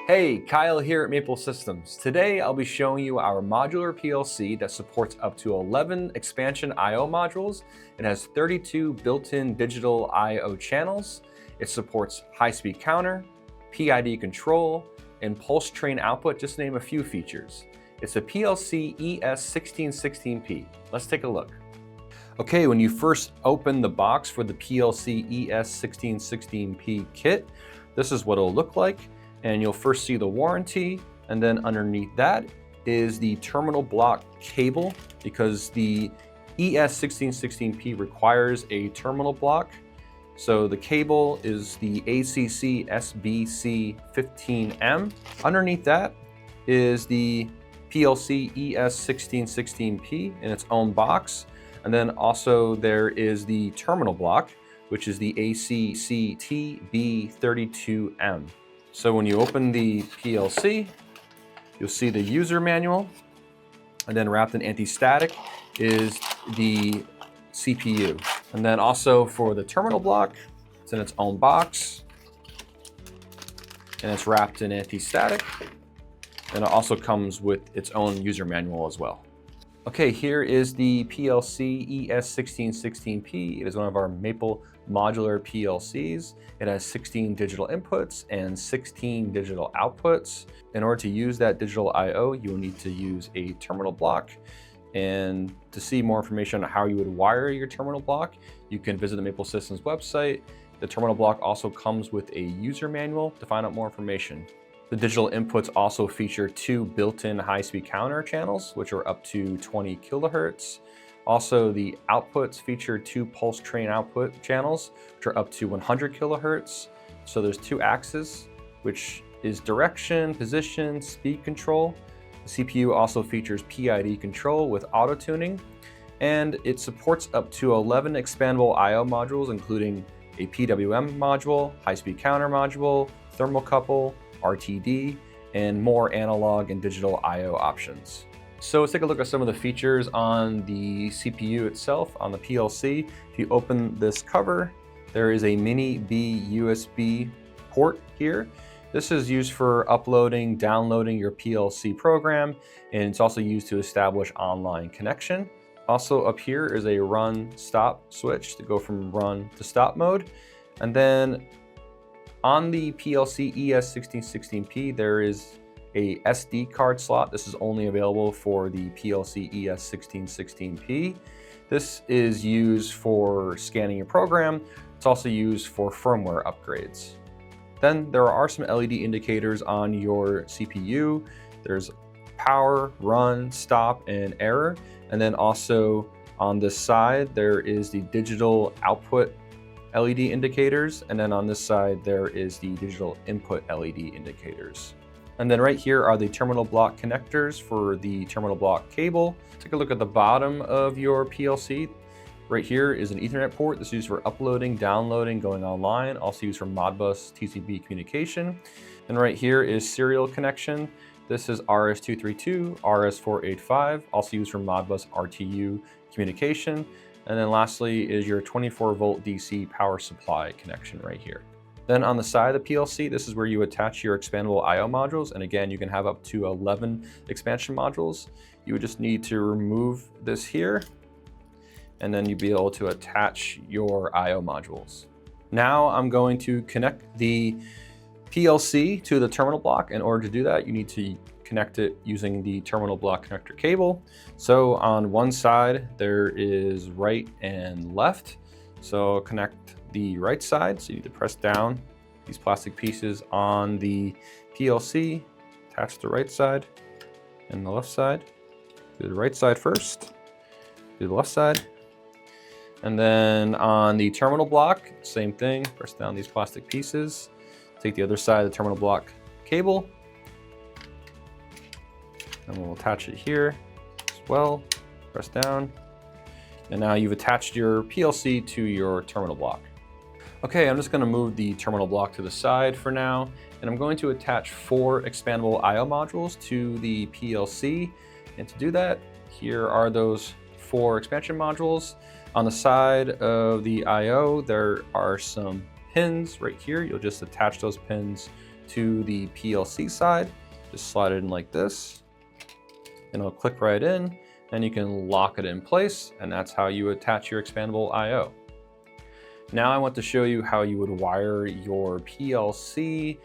Hey, Kyle here at Maple Systems. Today I'll be showing you our modular PLC that supports up to 11 expansion I/O modules. It has 32 built-in digital I/O channels. It supports high-speed counter, PID control, and pulse train output, just to name a few features. It's a PLC-ES1616P. Let's take a look. Okay, when you first open the box for the PLC-ES1616P kit, this is what it'll look like. And you'll first see the warranty, and then underneath that is the terminal block cable, because the ES1616P requires a terminal block. So the cable is the ACC SBC15M. Underneath that is the PLC ES1616P in its own box. And then also there is the terminal block, which is the ACC TB32M. So when you open the PLC, you'll see the user manual, and then wrapped in anti-static is the CPU. And then also for the terminal block, it's in its own box, and it's wrapped in anti-static, and it also comes with its own user manual as well. Okay, here is the PLC ES1616P. It is one of our Maple modular PLCs. It has 16 digital inputs and 16 digital outputs. In order to use that digital I/O, you will need to use a terminal block. And to see more information on how you would wire your terminal block, you can visit the Maple Systems website. The terminal block also comes with a user manual to find out more information. The digital inputs also feature 2 built-in high-speed counter channels, which are up to 20 kilohertz. Also, the outputs feature 2 pulse train output channels, which are up to 100 kilohertz. So there's 2 axes, which is direction, position, speed control. The CPU also features PID control with auto tuning, and it supports up to 11 expandable I/O modules, including a PWM module, high-speed counter module, thermocouple, RTD, and more analog and digital I/O options. So let's take a look at some of the features on the CPU itself, on the PLC. If you open this cover, there is a mini B USB port here. This is used for uploading, downloading your PLC program, and it's also used to establish online connection. Also up here is a run stop switch to go from run to stop mode. And then on the PLC ES1616P, there is a SD card slot. This is only available for the PLC ES1616P. This is used for scanning your program. It's also used for firmware upgrades. Then there are some LED indicators on your CPU. There's power, run, stop, and error. And then also on this side, there is the digital output LED indicators. And then on this side, there is the digital input LED indicators. And then right here are the terminal block connectors for the terminal block cable. Take a look at the bottom of your PLC. Right here is an Ethernet port. This is used for uploading, downloading, going online, also used for Modbus TCP communication. And right here is serial connection. This is RS-232, RS-485, also used for Modbus RTU communication. And then lastly is your 24-volt DC power supply connection right here. Then on the side of the PLC, this is where you attach your expandable I/O modules. And again, you can have up to 11 expansion modules. You would just need to remove this here, and then you'd be able to attach your I/O modules. Now I'm going to connect the PLC to the terminal block. In order to do that, you need to connect it using the terminal block connector cable. So on one side, there is right and left. So connect the right side, so you need to press down these plastic pieces on the PLC, attach the right side and the left side. Do the right side first, do the left side. And then on the terminal block, same thing, press down these plastic pieces, take the other side of the terminal block cable, and we'll attach it here as well, press down. And now you've attached your PLC to your terminal block. Okay, I'm just going to move the terminal block to the side for now, and I'm going to attach 4 expandable I/O modules to the PLC. And to do that, here are those 4 expansion modules. On the side of the I/O, there are some pins right here. You'll just attach those pins to the PLC side. Just slide it in like this, and it'll click right in, and you can lock it in place, and that's how you attach your expandable I/O. Now I want to show you how you would wire your PLC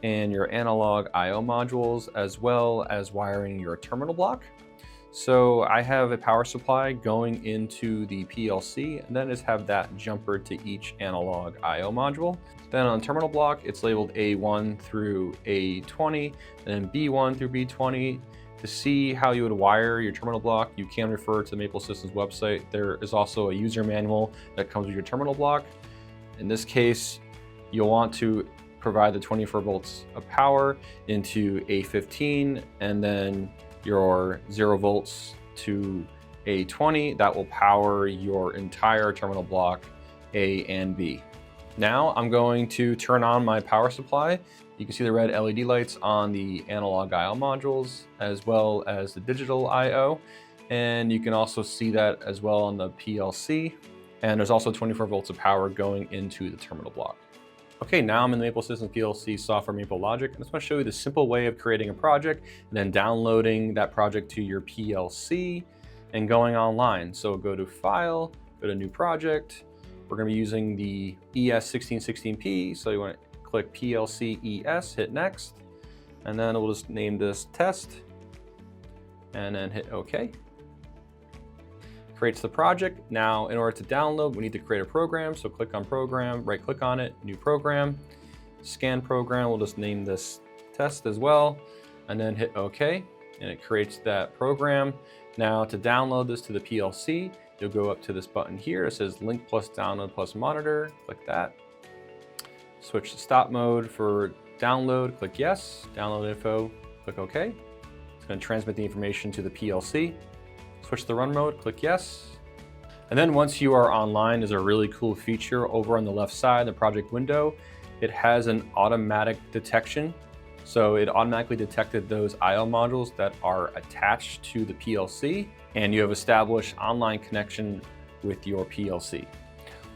and your analog I/O modules, as well as wiring your terminal block. So I have a power supply going into the PLC, and then just have that jumper to each analog I/O module. Then on the terminal block, it's labeled A1 through A20, and then B1 through B20. To see how you would wire your terminal block, you can refer to the Maple Systems website. There is also a user manual that comes with your terminal block. In this case, you'll want to provide the 24 volts of power into A15, and then your 0 volts to A20. That will power your entire terminal block A and B. Now I'm going to turn on my power supply. You can see the red LED lights on the analog I/O modules, as well as the digital I/O. And you can also see that as well on the PLC. And there's also 24 volts of power going into the terminal block. Okay, now I'm in the Maple Systems PLC Software MapleLogic. I just want to show you the simple way of creating a project and then downloading that project to your PLC and going online. So go to File, go to New Project. We're going to be using the ES1616P, so you want to click PLC-ES, hit Next, and then we'll just name this Test, and then hit OK. Creates the project. Now, in order to download, we need to create a program. So click on Program, right click on it, New Program, Scan Program. We'll just name this Test as well, and then hit OK, and it creates that program. Now, to download this to the PLC, you'll go up to this button here. It says Link plus Download plus Monitor. Click that. Switch to stop mode for download. Click Yes. Download info. Click OK. It's going to transmit the information to the PLC. Switch to run mode. Click Yes. And then once you are online, there's a really cool feature over on the left side, the project window. It has an automatic detection. So it automatically detected those I/O modules that are attached to the PLC, and you have established online connection with your PLC.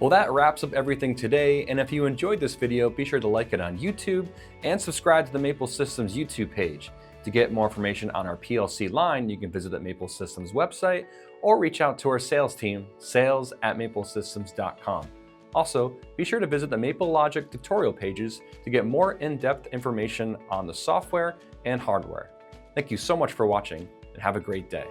Well, that wraps up everything today, and if you enjoyed this video, be sure to like it on YouTube and subscribe to the Maple Systems YouTube page. To get more information on our PLC line, you can visit the Maple Systems website or reach out to our sales team, sales@maplesystems.com. Also, be sure to visit the MapleLogic tutorial pages to get more in-depth information on the software and hardware. Thank you so much for watching, and have a great day.